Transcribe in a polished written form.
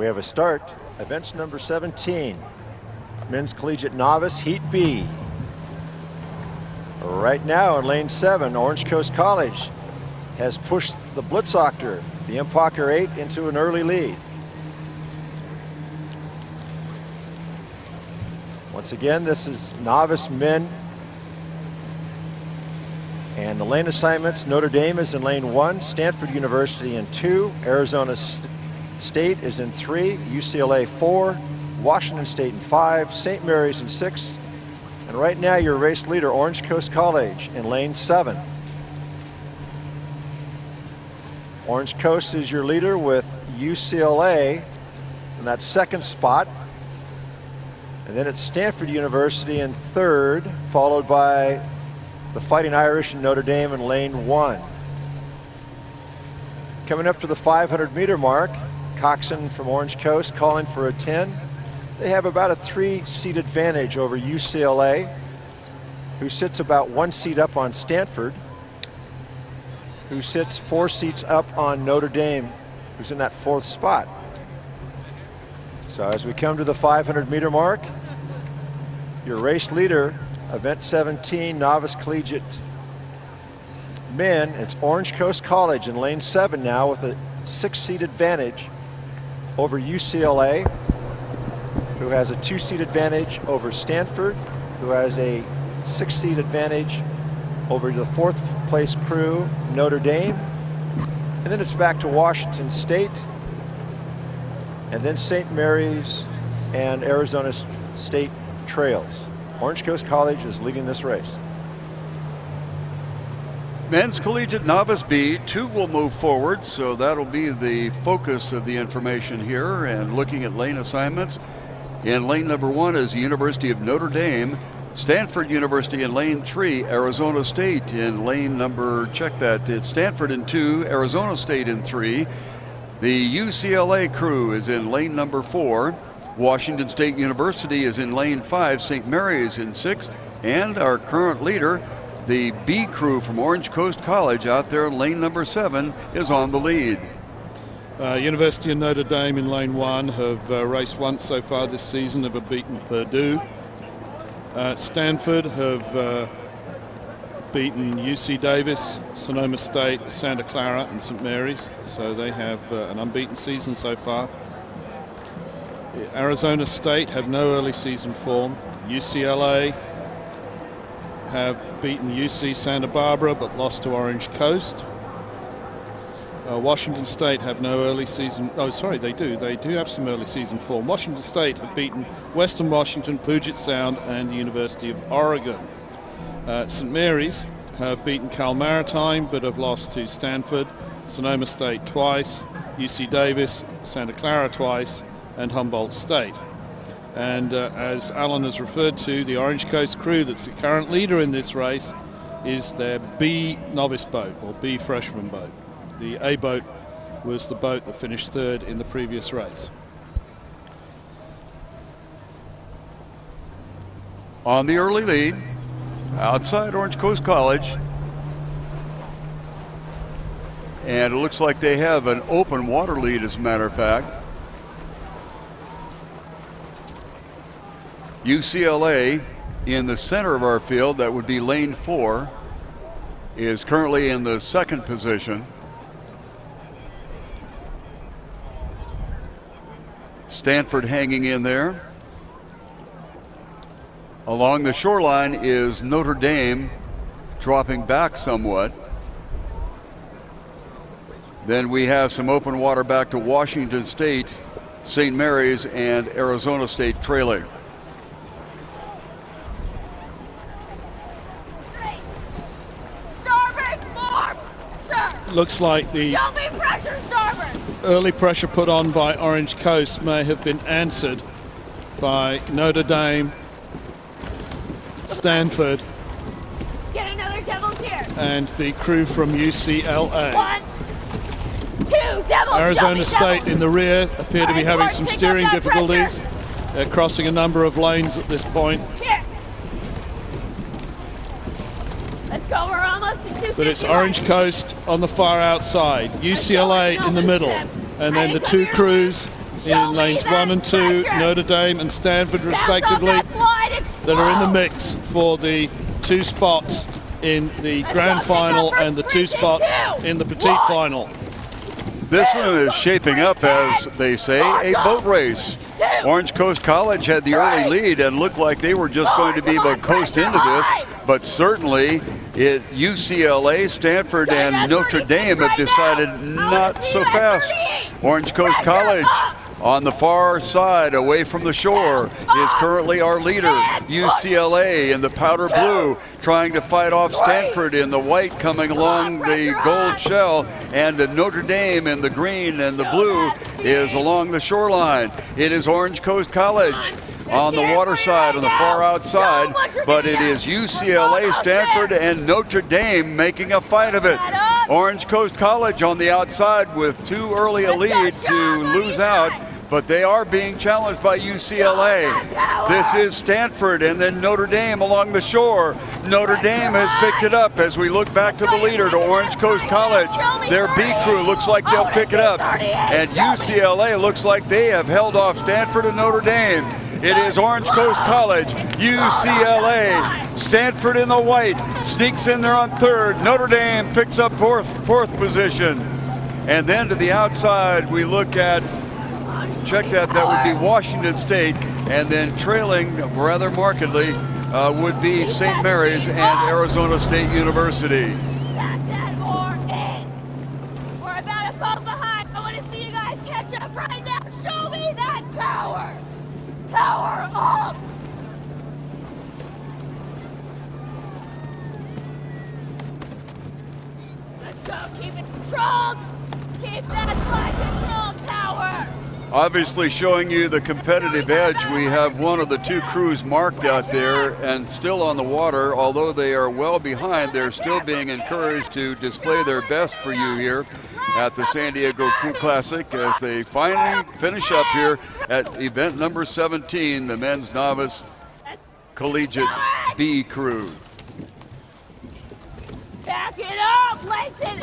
We have a start. Events number 17. Men's Collegiate Novice, Heat B. Right now in lane 7, Orange Coast College has pushed the Blitzoctor, the Impacher 8, into an early lead. Once again, this is novice men. And the lane assignments, Notre Dame is in lane 1, Stanford University in 2, Arizona State is in 3, UCLA 4, Washington State in 5, St. Mary's in 6, and right now your race leader, Orange Coast College, in lane 7. Orange Coast is your leader with UCLA in that second spot. And then it's Stanford University in 3rd, followed by the Fighting Irish and Notre Dame in lane 1. Coming up to the 500-meter mark, Coxon from Orange Coast calling for a 10. They have about a 3-seat advantage over UCLA, who sits about 1 seat up on Stanford, who sits 4 seats up on Notre Dame, who's in that 4th spot. So as we come to the 500-meter mark, your race leader, event 17, Novice Collegiate Men, it's Orange Coast College in lane 7 now with a 6-seat advantage over UCLA, who has a 2-seat advantage over Stanford, who has a 6-seat advantage over the 4th place crew, Notre Dame. And then it's back to Washington State, and then St. Mary's and Arizona State trails. Orange Coast College is leading this race. Men's Collegiate Novice B, 2 will move forward, so that'll be the focus of the information here. And looking at lane assignments, in lane number 1 is the University of Notre Dame, Stanford University in lane 3, Arizona State in lane number, check that, it's Stanford in 2, Arizona State in 3. The UCLA crew is in lane number 4. Washington State University is in lane 5, St. Mary's in 6, and our current leader, the B crew from Orange Coast College out there in lane number 7, is on the lead. University of Notre Dame in lane 1 have raced once so far this season, have beaten Purdue. Stanford have beaten UC Davis, Sonoma State, Santa Clara, and St. Mary's, so they have an unbeaten season so far. Arizona State have no early season form. UCLA have beaten UC Santa Barbara but lost to Orange Coast. Washington State have no early season. Oh, sorry, they do. They do have some early season form. Washington State have beaten Western Washington, Puget Sound, and the University of Oregon. St. Mary's have beaten Cal Maritime but have lost to Stanford, Sonoma State twice, UC Davis, Santa Clara twice, and Humboldt State. And as Alan has referred to, the Orange Coast crew that's the current leader in this race is their B novice boat, or B freshman boat. The A boat was the boat that finished 3rd in the previous race. On the early lead, outside Orange Coast College, and it looks like they have an open water lead, as a matter of fact. UCLA in the center of our field, that would be lane 4, is currently in the 2nd position. Stanford hanging in there. Along the shoreline is Notre Dame, dropping back somewhat. Then we have some open water back to Washington State, St. Mary's, and Arizona State trailing. Looks like the early pressure put on by Orange Coast may have been answered by Notre Dame, Stanford, get another Devils here, and the crew from UCLA. 1, 2, Devils. Arizona State in the rear appear to be having some steering difficulties. They're crossing a number of lanes at this point. Here. Let's go, we're almost to 250. But it's Orange Coast on the far outside, UCLA in the middle, and then the 2 crews, in lanes 1 and 2, Notre Dame and Stanford respectively, that are in the mix for the 2 spots in the grand final and the 2 spots in the petite final. This one is shaping up, as they say, a boat race. Orange Coast College had the early lead and looked like they were just going to be able to coast into this, but certainly UCLA, Stanford, and Notre Dame have decided not so fast. Orange Coast College on the far side, away from the shore, is currently our leader. UCLA in the powder blue, trying to fight off Stanford in the white coming along the gold shell, and Notre Dame in the green and the blue is along the shoreline. It is Orange Coast College on the water side, on the far outside, but it is UCLA, Stanford, and Notre Dame making a fight of it. Orange Coast College on the outside with too early a lead to lose out, but they are being challenged by UCLA. This is Stanford and then Notre Dame along the shore. Notre Dame has picked it up as we look back to the leader, to Orange Coast College. Their B crew looks like they'll pick it up, and UCLA looks like they have held off Stanford and Notre Dame. It is Orange Coast College, UCLA, Stanford in the white, sneaks in there on third. Notre Dame picks up fourth position. And then to the outside, we look at, check that would be Washington State, and then trailing rather markedly would be St. Mary's and Arizona State University. Back that more in. We're about a boat behind. I want to see you guys catch up right now. Show me that power. Power up! Let's go, keep it controlled! Keep that flight control power! Obviously showing you the competitive edge. We have one of the 2 crews marked out there and still on the water. Although they are well behind, they're still being encouraged to display their best for you here at the San Diego Crew Classic as they finally finish up here at event number 17, the men's novice collegiate B crew. Back it up, lengthen